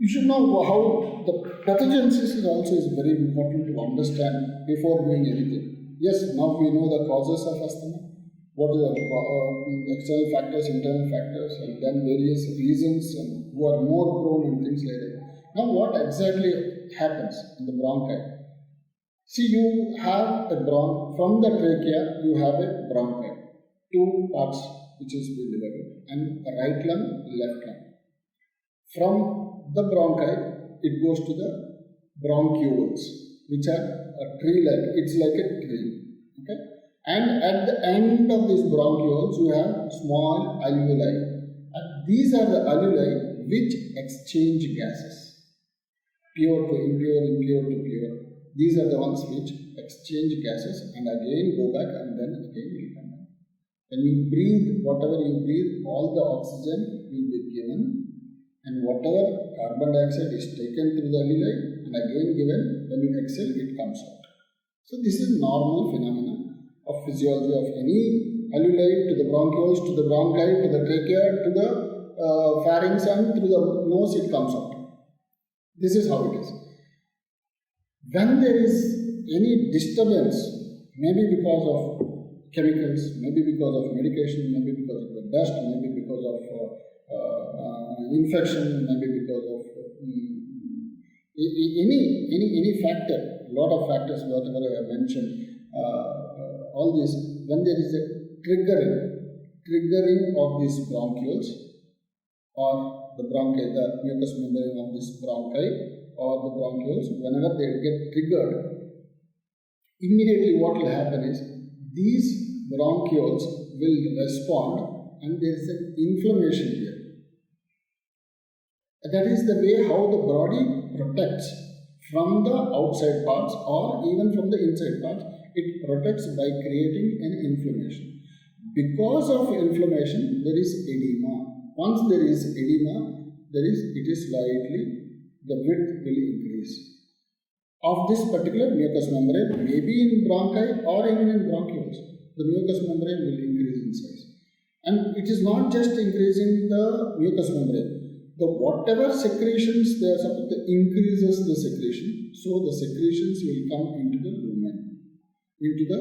You should know how the pathogenesis is also is very important to understand before doing anything. Yes, now we know the causes of asthma, what are the external factors, internal factors, and then various reasons and who are more prone and things like that. Now, what exactly happens in the bronchi? See, you have a from the trachea, you have a bronchi, two parts which is divided, and a right lung, left lung. From the bronchi, it goes to the bronchioles, which are a tree-like. It's like a tree. Okay, and at the end of these bronchioles, you have small alveoli, and these are the alveoli which exchange gases, pure to impure, impure to pure. These are the ones which exchange gases and again go back and then again will come back. When you breathe, whatever you breathe, all the oxygen will be given, and whatever carbon dioxide is taken through the alveoli and again given, when you exhale, it comes out. So this is normal phenomenon of physiology of any alveoli to the bronchioles, to the bronchi, to the trachea, to the pharynx, and through the nose it comes out. This is how it is. When there is any disturbance, maybe because of chemicals, maybe because of medication, maybe because of the dust, maybe because of infection, maybe because of any factor, a lot of factors, whatever I have mentioned, all this, when there is a triggering of these bronchioles or the bronchi, the mucous membrane of this bronchi or the bronchioles, whenever they get triggered, immediately what will happen is these bronchioles will respond and there is an inflammation here. That is the way how the body protects from the outside parts or even from the inside parts. It protects by creating an inflammation. Because of inflammation, there is edema. Once there is edema, it is slightly, the width will increase of this particular mucous membrane, maybe in bronchi or even in bronchioles. The mucous membrane will increase in size. And it is not just increasing the mucous membrane. The whatever secretions they are supposed to increases the secretion, so the secretions will come into the lumen, into the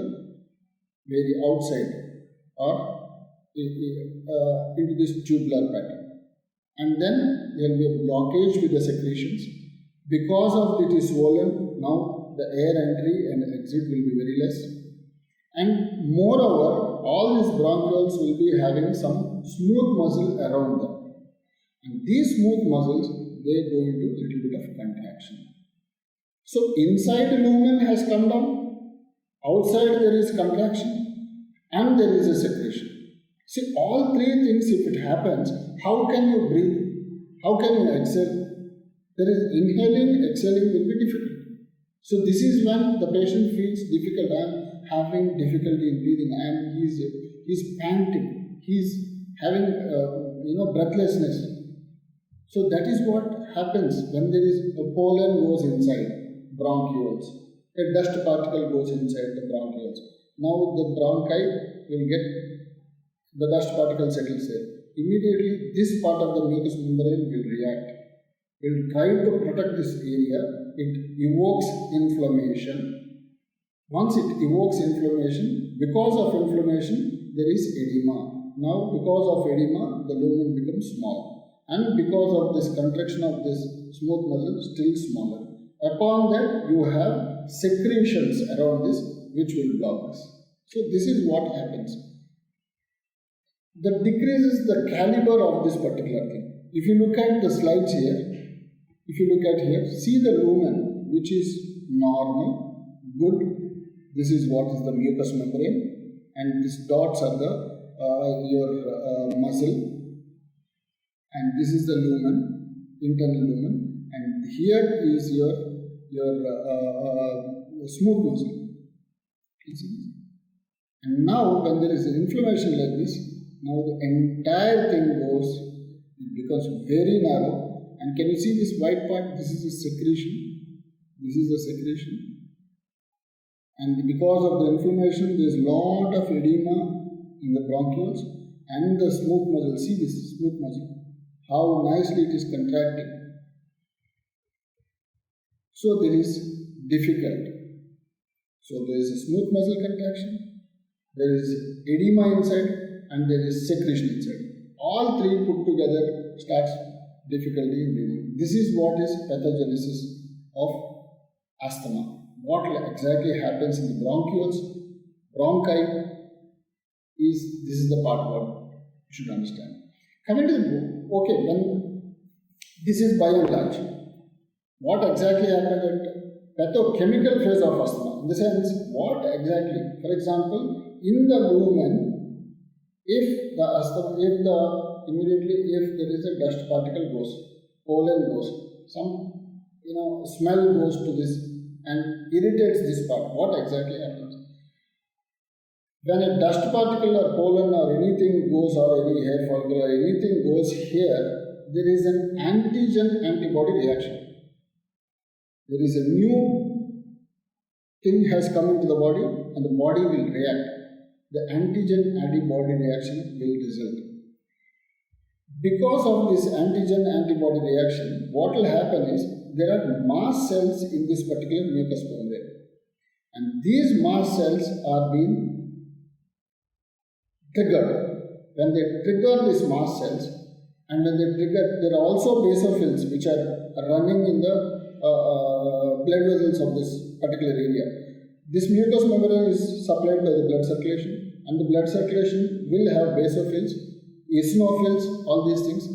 very outside or into this tubular pattern. And then there will be a blockage with the secretions. Because of it is swollen, now the air entry and exit will be very less. And moreover, all these bronchioles will be having some smooth muscle around them. And these smooth muscles, they go into a little bit of contraction. So inside the lumen has come down, outside there is contraction, and there is a secretion. See, all three things, if it happens, how can you breathe? How can you exhale? There is inhaling, exhaling will be difficult. So this is when the patient feels difficult. I am having difficulty in breathing. He's panting. He's having breathlessness. So that is what happens when there is a pollen goes inside bronchioles. A dust particle goes inside the bronchioles. Now the bronchi will get the dust particle settles there. Immediately this part of the mucous membrane will react. It will try to protect this area. It evokes inflammation. Once it evokes inflammation, because of inflammation there is edema. Now because of edema the lumen becomes small. And because of this contraction of this smooth muscle, still smaller. Upon that, you have secretions around this which will block this. So this is what happens. That decreases the caliber of this particular thing. If you look at the slides here, see the lumen which is normal, good. This is what is the mucous membrane, and these dots are the your muscle. And this is the lumen, internal lumen, and here is your smooth muscle. You see this? And now when there is an inflammation like this, now the entire thing goes, it becomes very narrow. And can you see this white part? This is a secretion. This is a secretion. And because of the inflammation, there is a lot of edema in the bronchioles and the smooth muscle. See this smooth muscle. How nicely it is contracted. So there is difficult. So there is a smooth muscle contraction, there is edema inside, and there is secretion inside. All three put together starts difficulty in breathing. This is what is pathogenesis of asthma. What exactly happens in the bronchioles, bronchi this is the part what you should understand. Coming to the book, okay, when this is by and large, what exactly happened at pathochemical phase of asthma? In the sense, what exactly? For example, in the lumen, if there is a dust particle goes, pollen goes, some smell goes to this and irritates this part, what exactly happens? When a dust particle or pollen or anything goes, or any hair follicle or anything goes here, there is an antigen-antibody reaction. There is a new thing has come into the body and the body will react. The antigen-antibody reaction will result. Because of this antigen-antibody reaction, what will happen is there are mast cells in this particular mucous membrane. And these mast cells are being triggered. When they trigger these mast cells, and when they trigger, there are also basophils which are running in the blood vessels of this particular area. This mucous membrane is supplied by the blood circulation, and the blood circulation will have basophils, eosinophils, all these things.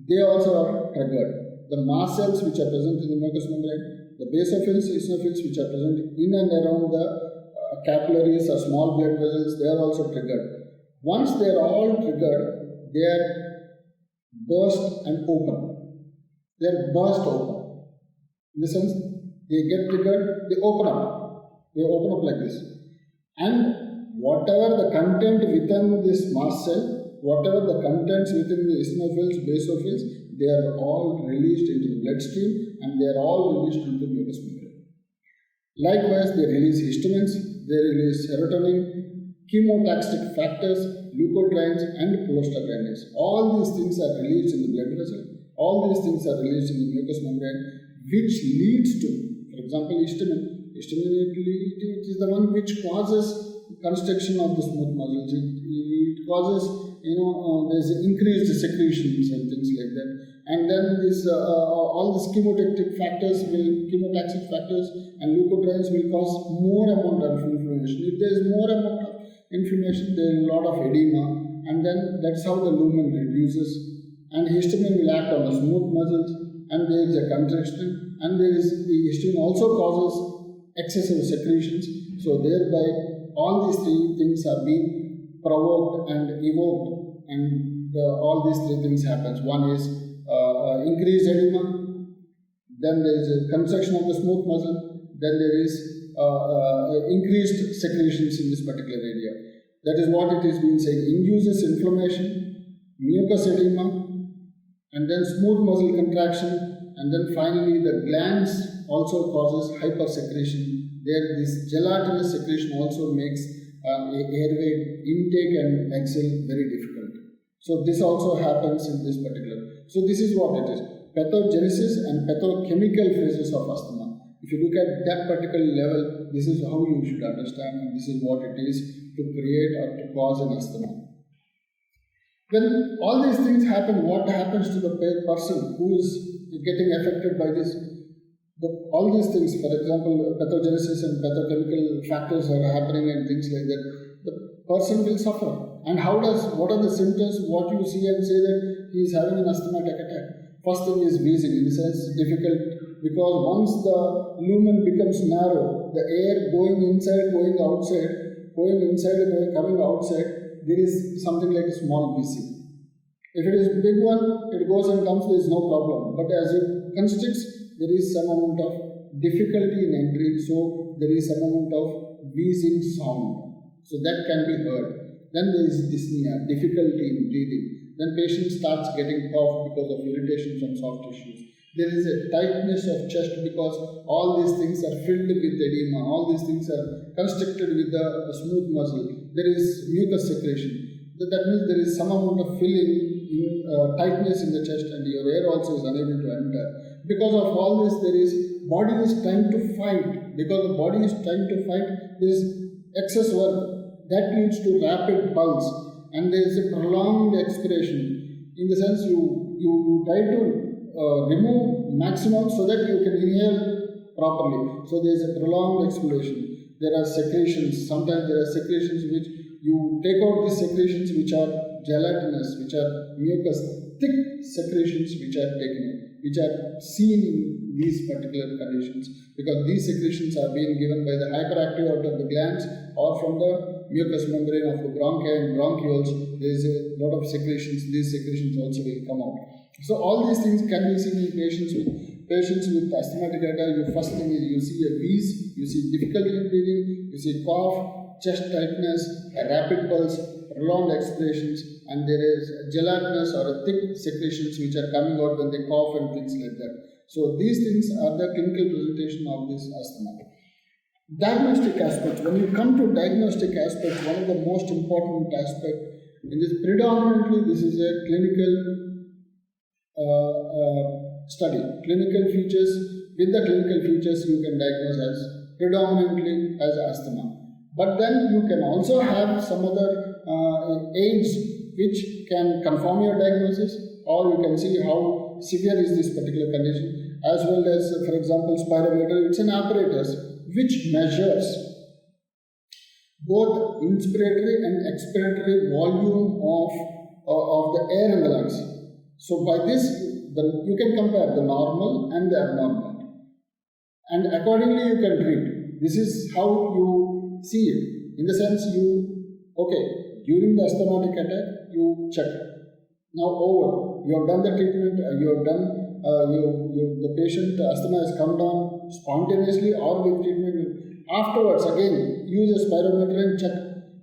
They also are triggered. The mast cells which are present in the mucous membrane, the basophils, eosinophils which are present in and around the capillaries or small blood vessels, they are also triggered. Once they are all triggered, they are burst and open. They are burst open. In the sense, they get triggered, they open up. They open up like this. And whatever the content within this mast cell, whatever the contents within the eosinophils, basophils, they are all released into the bloodstream and they are all released into the mucous membrane. Likewise, they release histamines, they release serotonin, chemotaxis factors, leukotrienes, and prostaglandins. All these things are released in the blood vessel. All these things are released in the mucous membrane, which leads to, for example, histamine. Histamine it is the one which causes constriction of the smooth muscles. It causes, there's increased secretions and things like that. And then this, all these chemotaxis factors and leukotrienes will cause more amount of inflammation. If there is more amount of inflammation, there is a lot of edema, and then that's how the lumen reduces. And histamine will act on the smooth muscles, and there is a contraction, and the histamine also causes excessive secretions. So thereby, all these three things are being provoked and evoked, and all these three things happens. One is increased edema, then there is a contraction of the smooth muscle, then there is increased secretions in this particular area. That is what it is being said. Induces inflammation, mucous edema, and then smooth muscle contraction, and then finally the glands also causes hypersecretion. There, this gelatinous secretion also makes airway intake and exhale very difficult. So this also happens in this particular. So this is what it is. Pathogenesis and pathochemical phases of asthma. If you look at that particular level, this is how you should understand, and this is what it is to create or to cause an asthma. When all these things happen, what happens to the person who is getting affected by this? All these things, for example, pathogenesis and pathochemical factors are happening and things like that, the person will suffer. And what are the symptoms? What you see and say that he is having an asthmatic attack. First thing is wheezing, in the sense difficult, because once the lumen becomes narrow, the air going inside, going outside, going inside and coming outside, there is something like a small wheezing. If it is a big one, it goes and comes, there is no problem. But as it constricts, there is some amount of difficulty in entry, so there is some amount of wheezing sound. So that can be heard. Then there is dyspnea, difficulty in breathing. Then patient starts getting cough because of irritation from soft tissues. There is a tightness of chest because all these things are filled with edema. All these things are constricted with the smooth muscle. There is mucus secretion. That means there is some amount of filling tightness in the chest, and your air also is unable to enter. Because of all this, body is trying to fight. Because the body is trying to fight, there is excess work that leads to rapid pulse, and there is a prolonged expiration. In the sense, you try to remove maximum so that you can inhale properly. So there is a prolonged expiration. There are secretions. Sometimes there are secretions which you take out these secretions which are gelatinous, which are mucus, thick secretions which are taken out, which are seen in these particular conditions, because these secretions are being given by the hyperactive out of the glands or from the mucous membrane of the bronchi and bronchioles. There is a lot of secretions. These secretions also will come out. So all these things can be seen in patients with asthmatic attack. The first thing is you see a wheeze, you see difficulty in breathing, you see cough, chest tightness, a rapid pulse, prolonged expirations, and there is gelatinous or a thick secretions which are coming out when they cough and things like that. So these things are the clinical presentation of this asthma. Diagnostic aspects. When you come to diagnostic aspects, one of the most important aspects in this, predominantly this is a clinical study. Clinical features. With the clinical features, you can diagnose as predominantly as asthma. But then you can also have some other aids which can confirm your diagnosis, or you can see how severe is this particular condition, as well as, for example, spirometer. It's an apparatus which measures both inspiratory and expiratory volume of the air in the lungs. So by this, you can compare the normal and the abnormal, and accordingly you can treat. This is how you see it. In the sense, during the asthmatic attack, you check. Now over, you have done the treatment, the patient asthma has come down spontaneously or with treatment. Afterwards, again, use a spirometer and check.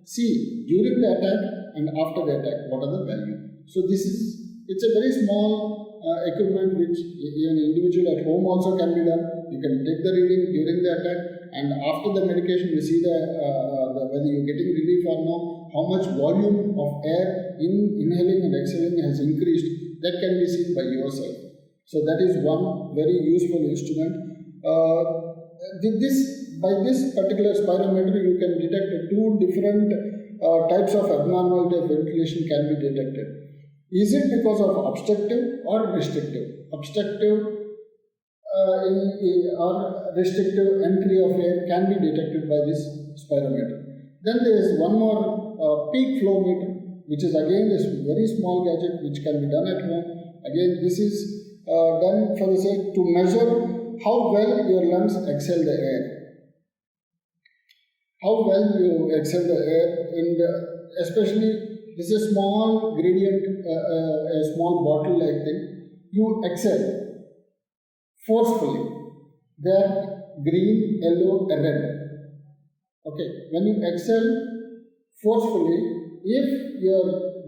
See, during the attack and after the attack, what are the value? So it's a very small equipment which even individual at home also can be done. You can take the reading during the attack, and after the medication, you see whether you're getting relief or not, how much volume of air inhaling and exhaling has increased. That can be seen by yourself. So that is one very useful instrument. By this particular spirometer, you can detect two different types of abnormality of ventilation can be detected. Is it because of obstructive or restrictive? Obstructive or restrictive entry of air can be detected by this spirometer. Then there is one more peak flow meter, which is again this very small gadget which can be done at home. Again, this is done for the sake to measure how well your lungs exhale the air. How well you exhale the air, and especially this is a small gradient, a small bottle-like thing. You exhale forcefully. They are green, yellow, and red. Okay, when you exhale forcefully, if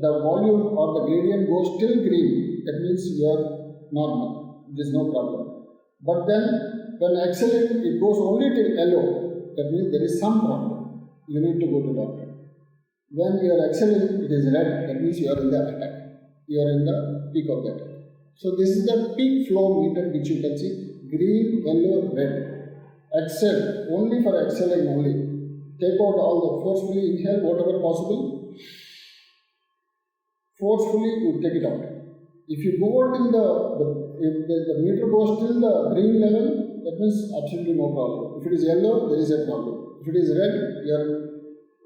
the volume or the gradient goes till green, that means you are normal. There is no problem. But then when exhaling, it goes only till yellow. That means there is some problem. You need to go to doctor. When you are exhaling, it is red. That means you are in the attack. You are in the peak of the attack. So this is the peak flow meter which you can see. Green, yellow, red. Exhale. Only for exhaling only. Take out all the forcefully inhale whatever possible. Forcefully you take it out. If you go out in if the meter goes till the green level, that means absolutely no problem. If it is yellow, there is a problem. If it is red, you are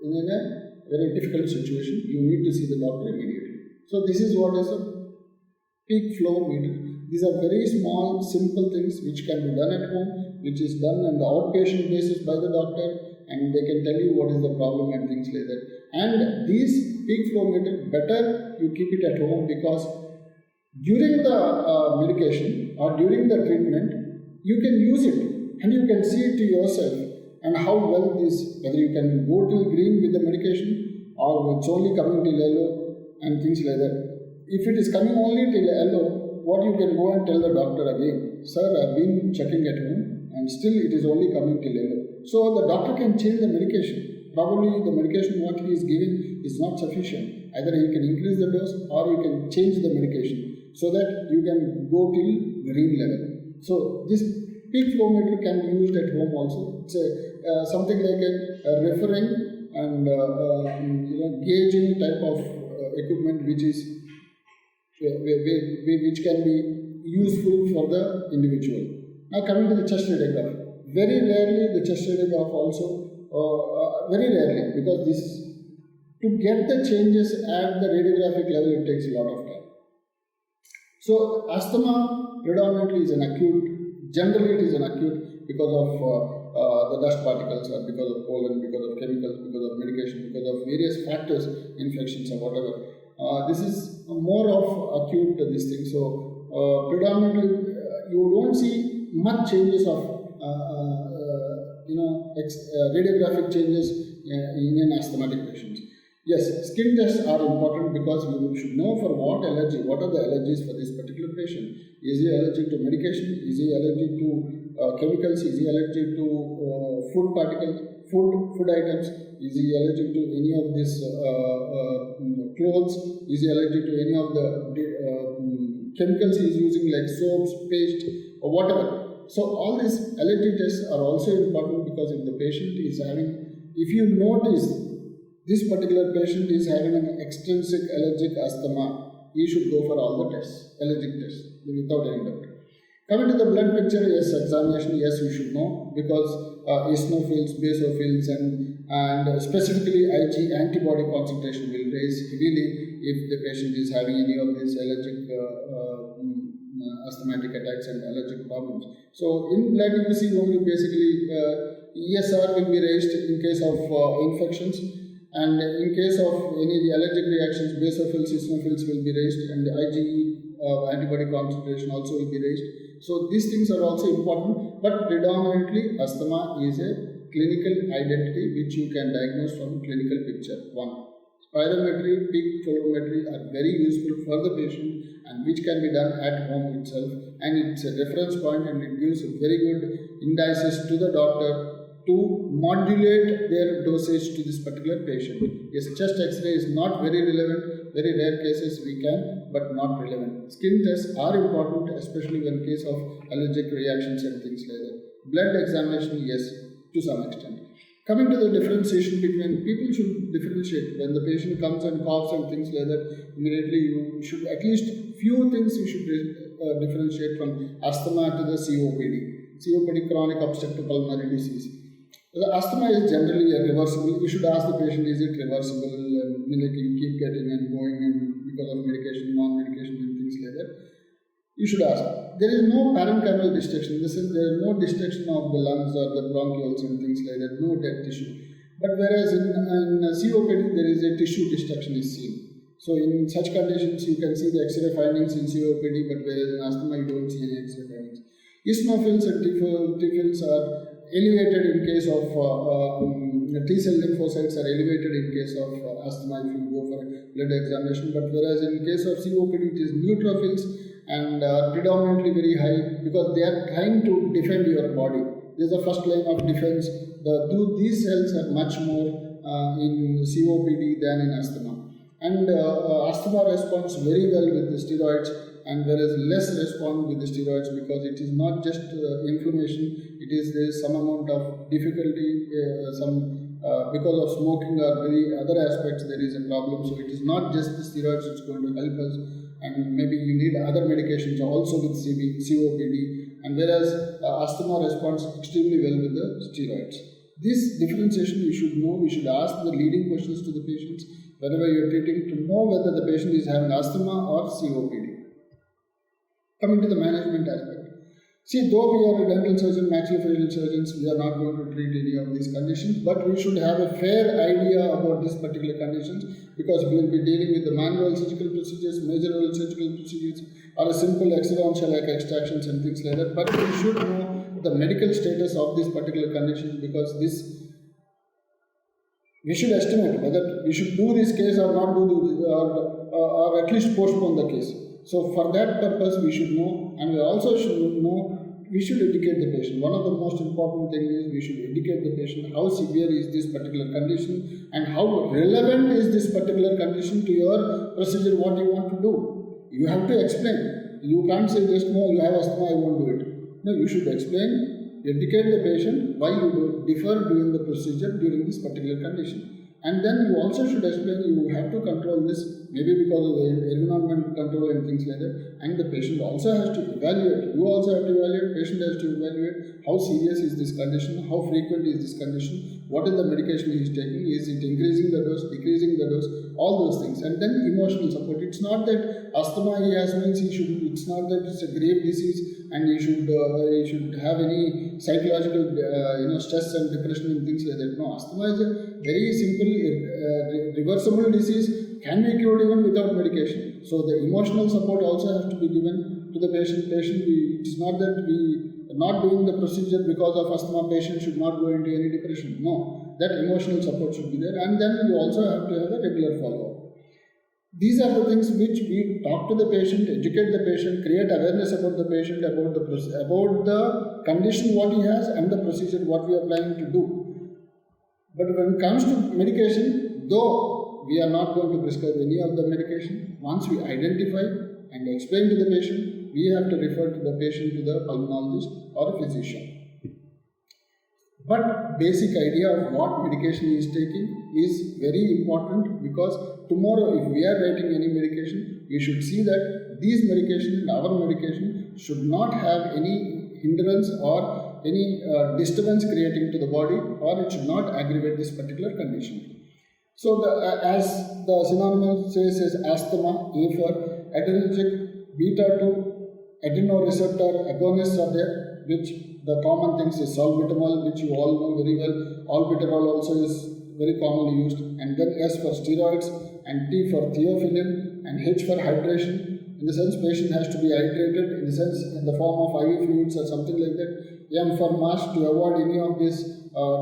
in a very difficult situation. You need to see the doctor immediately. So this is what is a peak flow meter. These are very small, simple things which can be done at home, which is done on the outpatient basis by the doctor, and they can tell you what is the problem and things like that. And these peak flow meter, better you keep it at home, because during the medication or during the treatment, you can use it and you can see it to yourself, and how well this, whether you can go till green with the medication or it's only coming till yellow and things like that. If it is coming only till yellow, what you can go and tell the doctor again, sir, I've been checking at home and still it is only coming till yellow. So the doctor can change the medication. Probably the medication what he is giving is not sufficient. Either he can increase the dose or you can change the medication so that you can go till green level. So this peak flow meter can be used at home also. It's something like a referring and gauging type of equipment which can be useful for the individual. Now coming to the chest radiograph. Very rarely the chest radiograph also, very rarely, because to get the changes at the radiographic level it takes a lot of time. So asthma predominantly is an acute, generally it is an acute because of the dust particles or because of pollen, because of chemicals, because of medication, because of various factors, infections or whatever. This is more of acute this thing. So predominantly you don't see much changes of radiographic changes in an asthmatic patient. Yes, skin tests are important because you should know for what allergy, what are the allergies for this particular patient. Is he allergic to medication? Is he allergic to chemicals? Is he allergic to food particles, food items? Is he allergic to any of these clothes? Is he allergic to any of the chemicals he is using like soaps, paste or whatever? So all these allergy tests are also important because if the patient is having, if you notice this particular patient is having an extrinsic allergic asthma, he should go for all the tests, allergic tests, without any doubt. Coming to the blood picture, yes, examination, yes, you should know because eosinophils, basophils and specifically Ig antibody concentration will raise heavily if the patient is having any of these allergic asthmatic attacks and allergic problems. So in blood you see only basically ESR will be raised in case of infections, and in case of any allergic reactions basophils, eosinophils will be raised, and the IgE antibody concentration also will be raised. So these things are also important, but predominantly asthma is a clinical identity which you can diagnose from clinical picture. One, spirometry, peak flowmetry are very useful for the patient and which can be done at home itself, and it's a reference point and it gives very good indices to the doctor to modulate their dosage to this particular patient. Yes, chest x-ray is not very relevant, very rare cases we can, but not relevant. Skin tests are important, especially when case of allergic reactions and things like that. Blood examination, yes, to some extent. Coming to the differentiation between, people should differentiate. When the patient comes and coughs and things like that, immediately you should at least few things you should differentiate from asthma to the COPD. COPD, chronic obstructive pulmonary disease. The asthma is generally reversible. You should ask the patient, is it reversible? You keep getting and going and because of medication, non-medication and things like that. You should ask. There is no parenchymal destruction. This is, there is no destruction of the lungs or the bronchioles and things like that. No dead tissue. But whereas in COPD, there is a tissue destruction is seen. So in such conditions, you can see the X-ray findings in COPD, but whereas in asthma, you don't see any X-ray findings. Eosinophils and T-phils are elevated in case of T-cell lymphocytes are elevated in case of asthma if you go for a blood examination, but whereas in case of COPD, it is neutrophils and are predominantly very high because they are trying to defend your body. This is the first line of defense. These cells are much more in COPD than in asthma. And asthma responds very well with the steroids, and there is less response with the steroids because it is not just inflammation, it is there is some amount of difficulty, because of smoking or very other aspects there is a problem. So it is not just the steroids which is going to help us, and maybe you need other medications also with COPD, and whereas asthma responds extremely well with the steroids. This differentiation you should know, you should ask the leading questions to the patients whenever you are treating to know whether the patient is having asthma or COPD. Coming to the management aspect. See, though we are a dental surgeon, maxillofacial surgeons, we are not going to treat any of these conditions, but we should have a fair idea about these particular conditions because we will be dealing with the manual surgical procedures, major oral surgical procedures, or a simple external like extractions and things like that. But we should know the medical status of these particular conditions because we should estimate whether we should do this case or not do this, or at least postpone the case. So for that purpose we should know, and we also should know we should educate the patient. One of the most important things is we should educate the patient how severe is this particular condition and how relevant is this particular condition to your procedure, what you want to do. You have to explain. You can't say just, no, you have asthma, I won't do it. No, you should explain, educate the patient why you differ doing the procedure during this particular condition. And then you also should explain you have to control this, maybe because of the environment control and things like that. And the patient also has to evaluate. You also have to evaluate, patient has to evaluate how serious is this condition, how frequent is this condition, what is the medication he is taking, is it increasing the dose, decreasing the dose, all those things. And then emotional support. It's not that asthma he has means he should, it's not that it's a grave disease and he should have any psychological stress and depression and things like that. No, asthma is a very simple reversible disease, can be cured even without medication. So the emotional support also has to be given to the patient. It's not that we are not doing the procedure because of asthma, patient should not go into any depression. No, that emotional support should be there, and then you also have to have a regular follow-up. These are the things which we talk to the patient, educate the patient, create awareness about the patient, about the condition what he has and the procedure what we are planning to do. But when it comes to medication, though we are not going to prescribe any of the medication, once we identify and explain to the patient, we have to refer to the patient to the pulmonologist or a physician. But basic idea of what medication he is taking is very important, because tomorrow if we are writing any medication, we should see that these medication and our medication should not have any hindrance or any disturbance creating to the body, or it should not aggravate this particular condition. So as the synonym says is asthma, A for adrenergic, beta 2 adrenoreceptor agonists are there, which the common things is salbutamol, which you all know very well. Albuterol also is very commonly used, and then S for steroids, and T for theophylline, and H for hydration. In the sense patient has to be hydrated, in the sense in the form of IV fluids or something like that. M for mask, to avoid any of this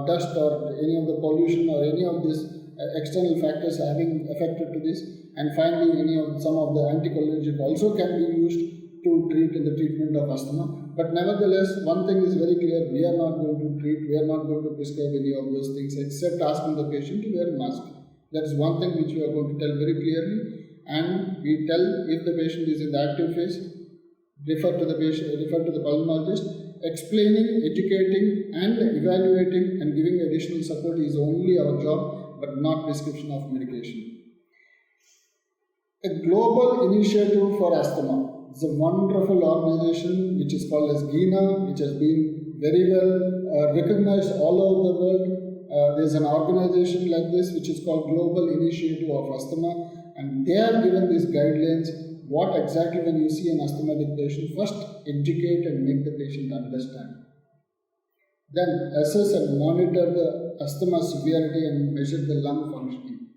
dust or any of the pollution or any of these external factors having affected to this. And finally, some of the anticholinergic also can be used to treat in the treatment of asthma. But nevertheless, one thing is very clear, we are not going to treat, we are not going to prescribe any of those things except asking the patient to wear a mask. That is one thing which we are going to tell very clearly. And we tell, if the patient is in the active phase, refer to the pulmonologist. Explaining, educating and evaluating and giving additional support is only our job, but not prescription of medication. A global initiative for asthma. It's a wonderful organization which is called as GINA, which has been very well recognized all over the world. There's an organization like this which is called Global Initiative of Asthma, and they have given these guidelines. What exactly when you see an asthmatic patient, first educate and make the patient understand. Then assess and monitor the asthma severity and measure the lung functioning.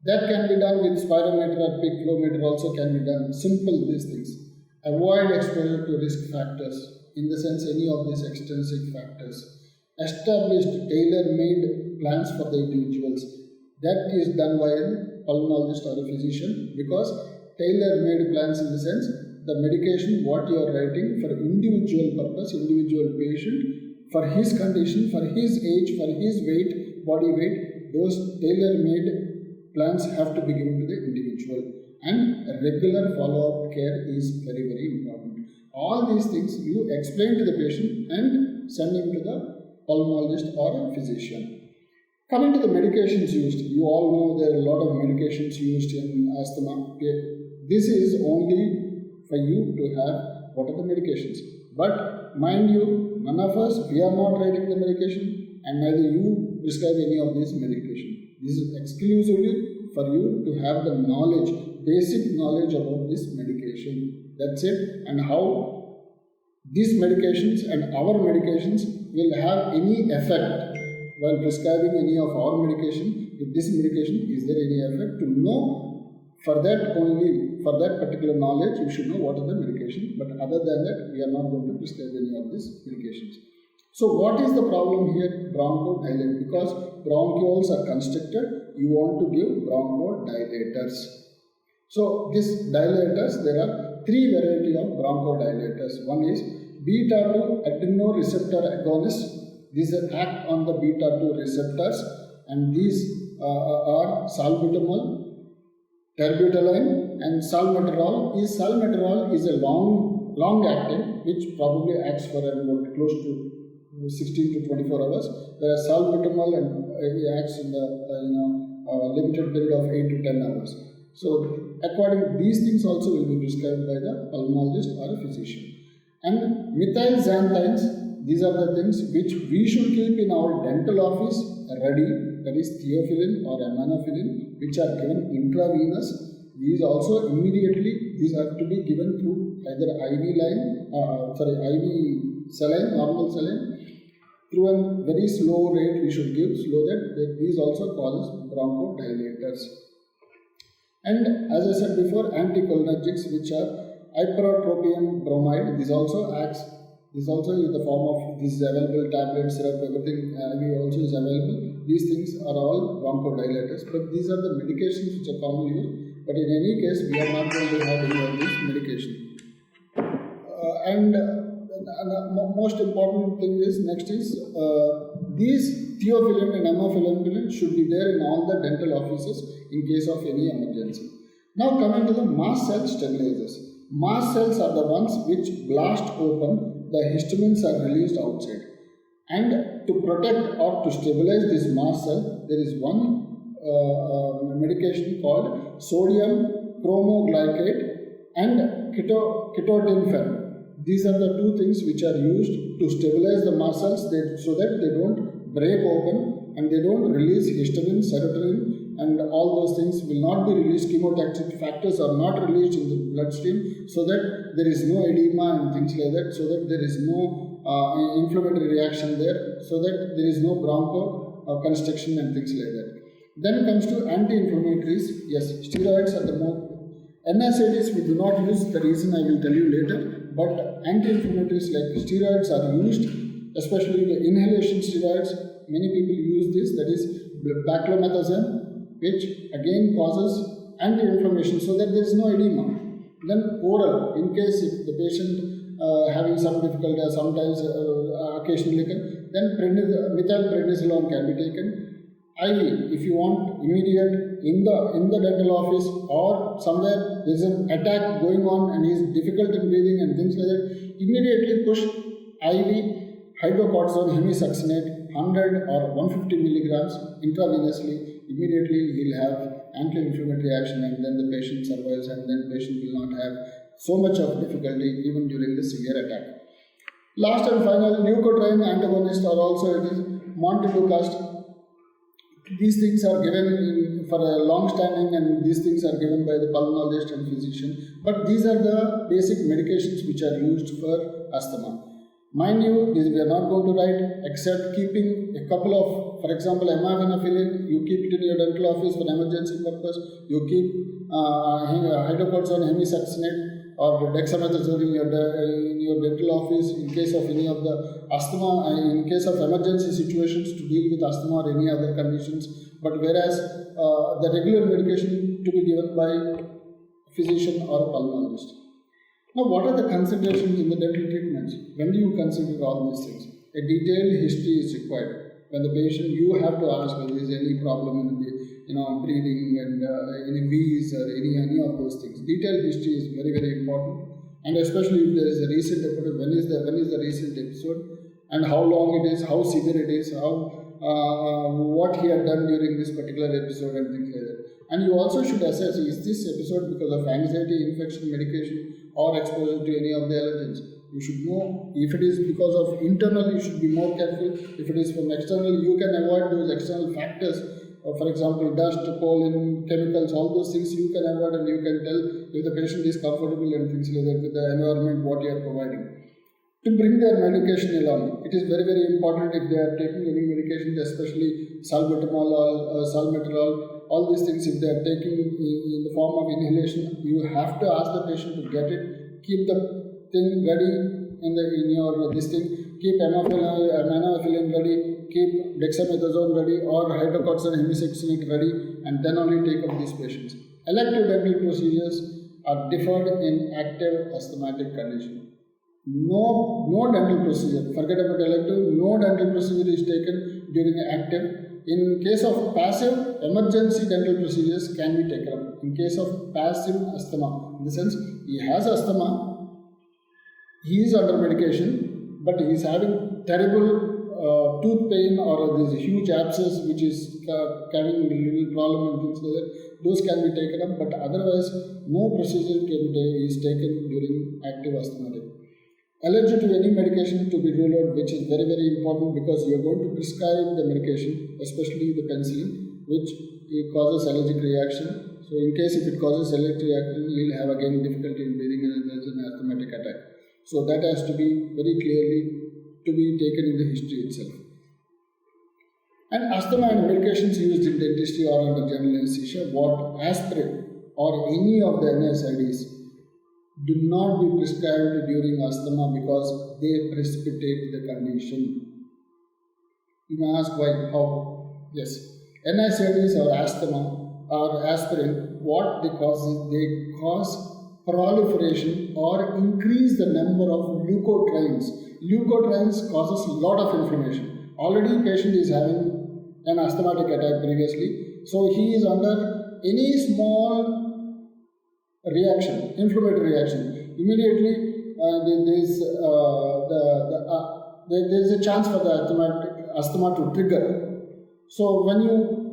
That can be done with spirometer or peak flow meter also can be done. Simple these things. Avoid exposure to risk factors, in the sense any of these extrinsic factors. Established tailor-made plans for the individuals. That is done by a pulmonologist or a physician, because tailor-made plans in the sense the medication what you are writing for individual purpose, individual patient, for his condition, for his age, for his weight, body weight, those tailor-made plans have to be given to the individual, and regular follow-up care is very, very important. All these things you explain to the patient and send him to the pulmonologist or a physician. Coming to the medications used, you all know there are a lot of medications used in asthma. This is only for you to have what are the medications. But mind you, none of us, we are not writing the medication, and neither you prescribe any of this medication. This is exclusively for you to have the knowledge, basic knowledge about this medication. That's it. And how these medications and our medications will have any effect while prescribing any of our medication. With this medication, is there any effect? To know, for that only, for that particular knowledge, you should know what are the medication. But other than that, we are not going to prescribe any of these medications. So what is the problem here? Bronchodilate. Because bronchioles are constricted, you want to give bronchodilators. So these dilators, there are three varieties of bronchodilators. One is beta-2 adrenoreceptor agonists. These act on the beta-2 receptors, and these are salbutamol, terbutaline, and salmeterol. Salmeterol is a long-acting, which probably acts for about close to 16 to 24 hours, whereas salbutamol acts in the limited period of 8 to 10 hours. So, according these things also will be prescribed by the pulmonologist or a physician. And methylxanthines, these are the things which we should keep in our dental office ready, that is theophylline or aminophylline, which are given intravenous. These also immediately, these have to be given through either IV saline, normal saline, through a very slow rate we should give, so that these also causes bronchodilators. And as I said before, anticholinergics, which are ipratropium bromide, this also acts. This also in the form of this available tablet, syrup, everything also is available. These things are all bronchodilators, but these are the medications which are commonly used. But in any case, we are not going to have any of these medication. Most important thing is next is these theophylline and aminophylline should be there in all the dental offices in case of any emergency. Now coming to the mast cell stabilizers. Mast cells are the ones which blast open, the histamines are released outside. And to protect or to stabilize this mast cell, there is one medication called sodium chromoglycate and ketotifen. These are the two things which are used to stabilize the mast cells so that they don't break open and they don't release histamine, serotonin, and all those things will not be released. Chemotoxic factors are not released in the bloodstream, so that there is no edema and things like that, so that there is no inflammatory reaction there, so that there is no bronchoconstriction and things like that. Then comes to anti-inflammatories. Yes, steroids are the more. NSAIDs we do not use, the reason I will tell you later, but anti-inflammatories like steroids are used, especially the inhalation steroids. Many people use this, that is baclomethasone, which again causes anti-inflammation so that there is no edema. Then oral, in case if the patient having some difficulty or sometimes occasionally, then methylprednisolone can be taken. IV, if you want immediate in the dental office or somewhere there is an attack going on and he is difficult in breathing and things like that, immediately push IV hydrocortisone hemisuccinate 100 or 150 milligrams intravenously. Immediately he will have anti-inflammatory action, and then the patient survives, and then the patient will not have so much of difficulty even during the severe attack. Last and final, leukotriene antagonists are also, it is montelukast. These things are given for a long standing, and these things are given by the pulmonologist and physician. But these are the basic medications which are used for asthma. Mind you, we are not going to write except keeping a couple of, for example, aminophylline, you keep it in your dental office for emergency purpose. You keep hydrocortisone hemisuccinate or dexamethasone in your dental office in case of any of the asthma, in case of emergency situations to deal with asthma or any other conditions. But whereas the regular medication to be given by physician or a pulmonologist. Now, what are the considerations in the dental treatments? When do you consider all these things? A detailed history is required. When the patient, you have to ask whether there is any problem in the breathing and any wheeze or any of those things. Detailed history is very, very important, and especially if there is a recent episode. When is the recent episode, and how long it is, how severe it is, what he had done during this particular episode and things like that. And you also should assess, is this episode because of anxiety, infection, medication, or exposure to any of the allergens. You should know. If it is because of internal, you should be more careful. If it is from external, you can avoid those external factors. For example, dust, pollen, chemicals, all those things you can avoid, and you can tell if the patient is comfortable and things like that with the environment what you are providing. To bring their medication along, it is very, very important if they are taking any medication, especially salbutamol or salmeterol, all these things, if they are taking in the form of inhalation, you have to ask the patient to get it. Keep the thing ready in your this thing. Keep aminophylline ready. Keep dexamethasone ready or hydrocortisone hemisuccinate ready, and then only take up these patients. Elective dental procedures are deferred in active asthmatic condition. no dental procedure. Forget about elective. No dental procedure is taken during active. In case of passive, emergency dental procedures can be taken up. In case of passive asthma, in the sense he has asthma, he is under medication, but he is having terrible tooth pain or there is a huge abscess which is having a little problem and things like that. Those can be taken up, but otherwise no procedure is taken during active asthmatic. Allergy to any medication to be ruled out, which is very, very important because you are going to prescribe the medication, especially the penicillin, which causes allergic reaction. So in case if it causes allergic reaction, you will have again difficulty in breathing and there is an asthmatic attack. So that has to be very clearly to be taken in the history itself. And asthma and medications used in dentistry or under general anesthesia, what aspirin or any of the NSAIDs do not be prescribed during asthma because they precipitate the condition. You may ask why, how? Yes, NSAIDs or asthma or aspirin, what they cause is they cause proliferation or increase the number of leukotrienes. Leukotrienes causes a lot of inflammation. Already patient is having an asthmatic attack previously, so he is under any small reaction, inflammatory reaction. Immediately there is a chance for the asthma to trigger. So when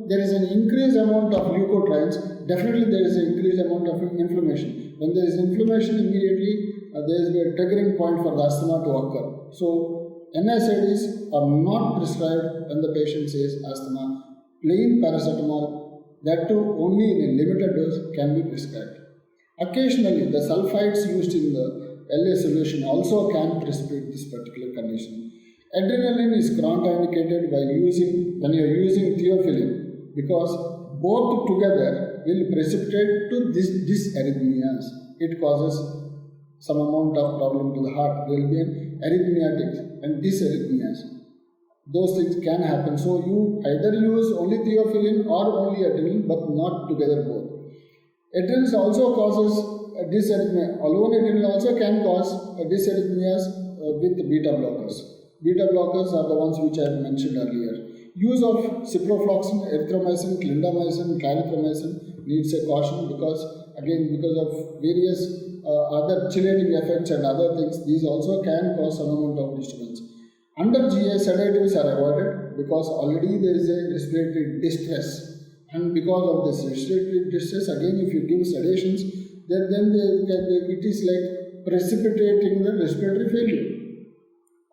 there is an increased amount of leukotrienes, definitely there is an increased amount of inflammation. When there is inflammation, immediately there is a triggering point for the asthma to occur. So NSAIDs are not prescribed when the patient says asthma. Plain paracetamol, that too only in a limited dose, can be prescribed. Occasionally, the sulfides used in the LA solution also can precipitate this particular condition. Adrenaline is contraindicated when you are using theophylline because both together will precipitate to dysarrhythmias. It causes some amount of problem to the heart. There will be an arrhythmiatics and dysarrhythmias. Those things can happen. So you either use only theophylline or only adrenaline, but not together both. Adrenaline also causes dysarrhythmia. Alone adrenaline also can cause dysarrhythmias with beta blockers. Beta blockers are the ones which I mentioned earlier. Use of ciprofloxacin, erythromycin, clindamycin, clarithromycin needs a caution because of various other chelating effects and other things, these also can cause some amount of disturbance. Under GA, sedatives are avoided because already there is a respiratory distress. And because of this respiratory distress, again if you give sedations, then it is like precipitating the respiratory failure.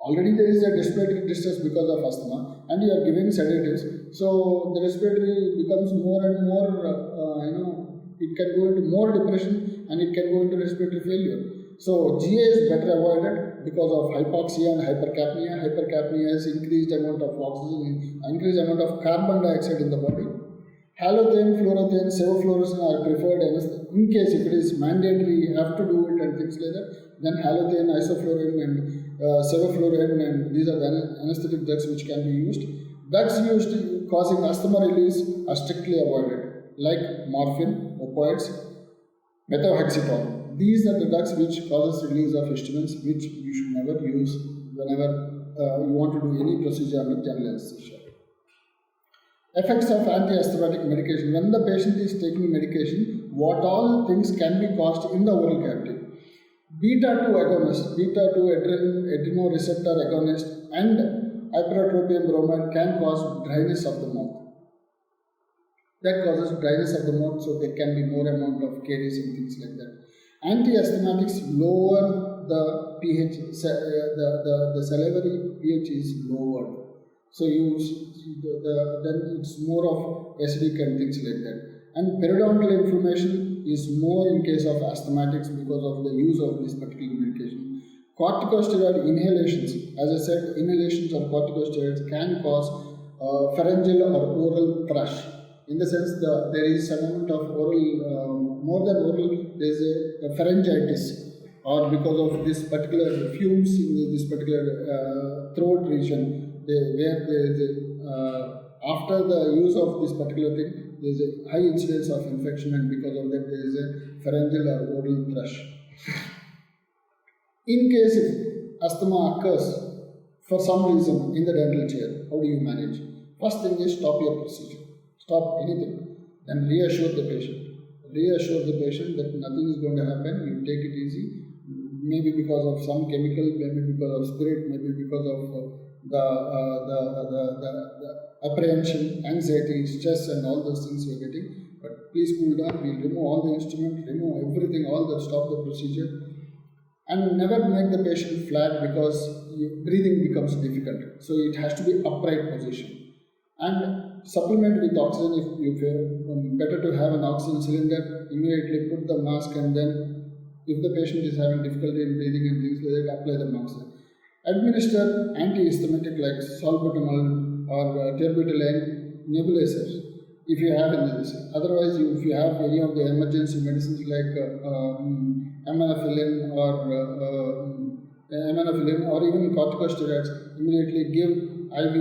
Already there is a respiratory distress because of asthma and you are giving sedatives. So the respiratory becomes more and more, it can go into more depression and it can go into respiratory failure. So GA is better avoided because of hypoxia and hypercapnia. Hypercapnia has increased amount of oxygen, increased amount of carbon dioxide in the body. Halothane, fluorothane, sevofluracin are preferred in case if it is mandatory, you have to do it and things like that. Then halothane, isoflurane and sevoflurane and these are the anesthetic drugs which can be used. Drugs used causing asthma release are strictly avoided like morphine, opioids, methotrexate. These are the drugs which causes release of histamines which you should never use whenever you want to do any procedure with general anesthesia. Effects of anti-asthmatic medication. When the patient is taking medication, what all things can be caused in the oral cavity? Beta-2 agonist, beta-2 adrenoreceptor agonist and hyperotropium bromide can cause dryness of the mouth. That causes dryness of the mouth, so there can be more amount of caries and things like that. Anti-asthmatics lower the pH, the salivary pH is lowered. So then it's more of acidic and things like that. And periodontal inflammation is more in case of asthmatics because of the use of this particular medication. Corticosteroid inhalations, as I said, inhalations of corticosteroids can cause pharyngeal or oral thrush. In the sense there is some amount of oral, more than oral, there is a pharyngitis, or because of this particular fumes in this particular throat region. After the use of this particular thing, there is a high incidence of infection, and because of that, there is a pharyngeal or oral thrush. In case if asthma occurs for some reason in the dental chair, how do you manage? First thing is stop your procedure. Stop anything. Then reassure the patient. Reassure the patient that nothing is going to happen. You take it easy. Maybe because of some chemical, maybe because of spirit, maybe because of the apprehension, anxiety, stress, and all those things you are getting. But please cool down. We'll remove all the instruments, remove everything, all that, stop the procedure. And never make the patient flat because breathing becomes difficult. So it has to be upright position. And supplement with oxygen if better to have an oxygen cylinder. Immediately put the mask, and then if the patient is having difficulty in breathing and things like that, apply the oxygen. Administer anti-asthmatic like salbutamol or terbutaline nebulizers if you have any. Otherwise, if you have any of the emergency medicines like aminophylline or even corticosteroids, immediately give IV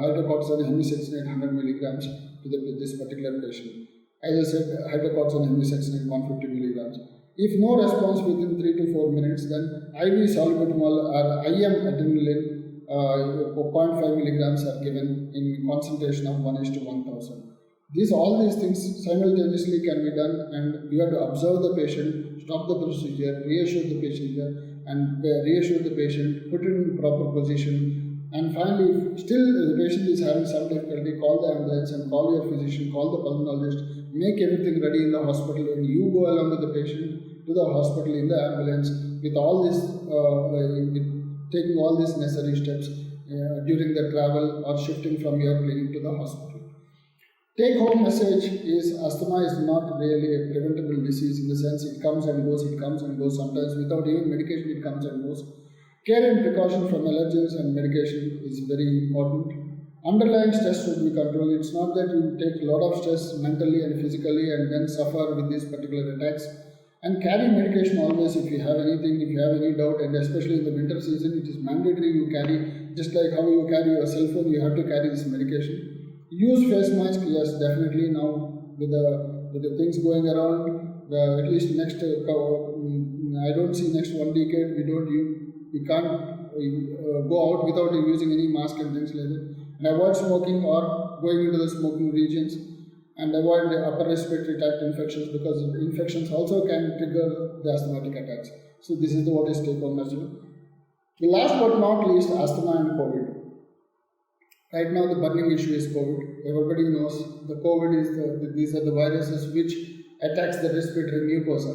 hydrocortisone hemisaxinate 100 milligrams to this particular patient. As I said, hydrocortisone hemisaxinate 150 milligrams. If no response within 3 to 4 minutes, then IV salbutamol or IM adrenaline 0.5 milligrams are given in concentration of 1:1000. All these things simultaneously can be done, and you have to observe the patient, stop the procedure, reassure the patient, put it in proper position. And finally, if still the patient is having some difficulty, call the ambulance and call your physician, call the pulmonologist, make everything ready in the hospital, and you go along with the patient to the hospital in the ambulance with all this, taking all these necessary steps during the travel or shifting from your clinic to the hospital. Take home message is asthma is not really a preventable disease in the sense it comes and goes, sometimes without even medication it comes and goes. Care and precaution from allergens and medication is very important. Underlying stress should be controlled. It's not that you take a lot of stress mentally and physically and then suffer with these particular attacks. And carry medication always if you have anything, if you have any doubt, and especially in the winter season, it is mandatory you carry, just like how you carry your cell phone, you have to carry this medication. Use face mask, yes, definitely. Now with the things going around, at least next, I don't see next 1 decade, we can't go out without using any mask and things like that. And avoid smoking or going into the smoking regions, and avoid the upper respiratory tract infections because infections also can trigger the asthmatic attacks. So this is what is take home message. The last but not least, asthma and COVID. Right now, the burning issue is COVID. Everybody knows the COVID these are the viruses which attacks the respiratory mucosa.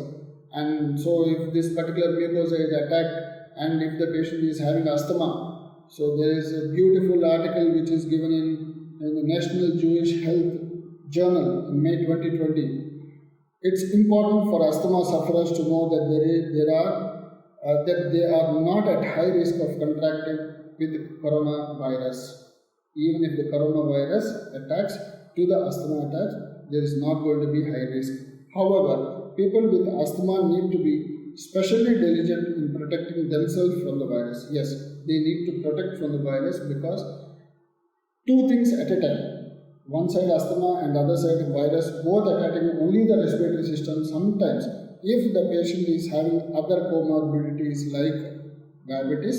And so, if this particular mucosa is attacked, and if the patient is having asthma, so there is a beautiful article which is given in the National Jewish Health Journal in May 2020. It's important for asthma sufferers to know that they are not at high risk of contracting with coronavirus. Even if the coronavirus attacks to the asthma attacks, there is not going to be high risk. However, people with asthma need to be specially diligent in protecting themselves from the virus. Yes, they need to protect from the virus because two things at a time. One side asthma and the other side virus, both attacking only the respiratory system. Sometimes, if the patient is having other comorbidities like diabetes,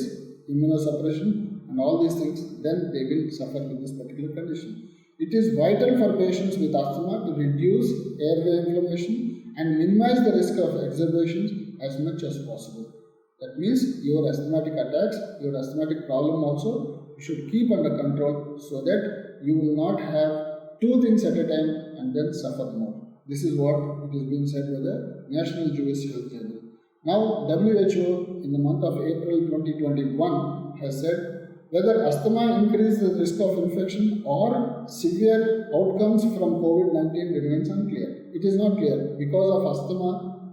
immunosuppression, and all these things, then they will suffer with this particular condition. It is vital for patients with asthma to reduce airway inflammation and minimize the risk of exacerbations as much as possible. That means your asthmatic attacks, your asthmatic problem also, you should keep under control so that you will not have two things at a time and then suffer more. This is what it is being said by the National Jewish Health Journal. Now, WHO in the month of April 2021 has said whether asthma increases the risk of infection or severe outcomes from COVID-19 remains unclear. It is not clear because of asthma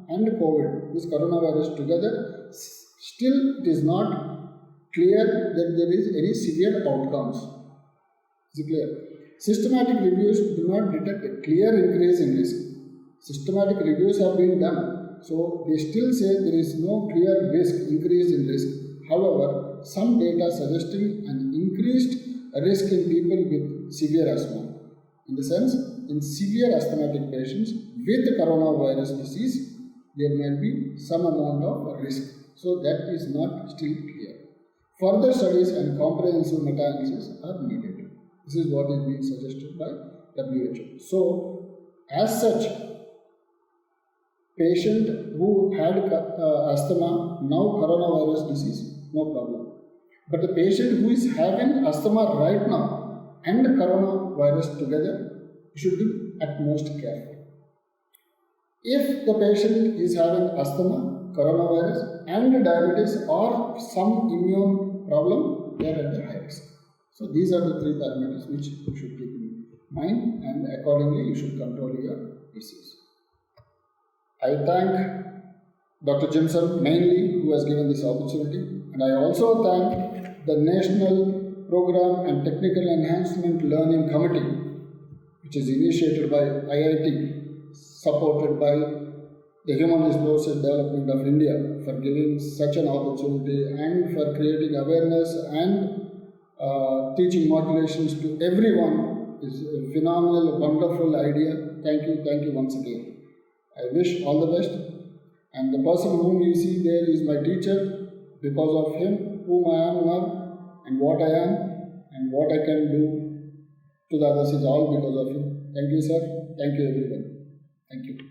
and COVID, this coronavirus together, still it is not clear that there is any severe outcomes. Is it clear? Systematic reviews do not detect a clear increase in risk. Systematic reviews have been done, so they still say there is no clear increase in risk. However, some data suggesting an increased risk in people with severe asthma. In the sense, in severe asthmatic patients with coronavirus disease, there might be some amount of risk. So that is not still clear. Further studies and comprehensive meta-analysis are needed. This is what is being suggested by WHO. So, as such, patient who had asthma, now coronavirus disease, no problem. But the patient who is having asthma right now and coronavirus together should be at most careful. If the patient is having asthma, coronavirus and diabetes or some immune problem, they are at the high risk. So these are the three parameters which you should keep in mind, and accordingly you should control your disease. I thank Dr. Jimson mainly, who has given this opportunity, and I also thank the National Program and Technical Enhancement Learning Committee, which is initiated by IIT, supported by the Human Resources Development of India, for giving such an opportunity and for creating awareness and teaching motivations to everyone. Is a phenomenal, wonderful idea. Thank you once again. I wish all the best. And the person whom you see there is my teacher. Because of him, whom I am now, and what I am, and what I can do to the others is all because of him. Thank you, sir. Thank you, everyone. Thank you.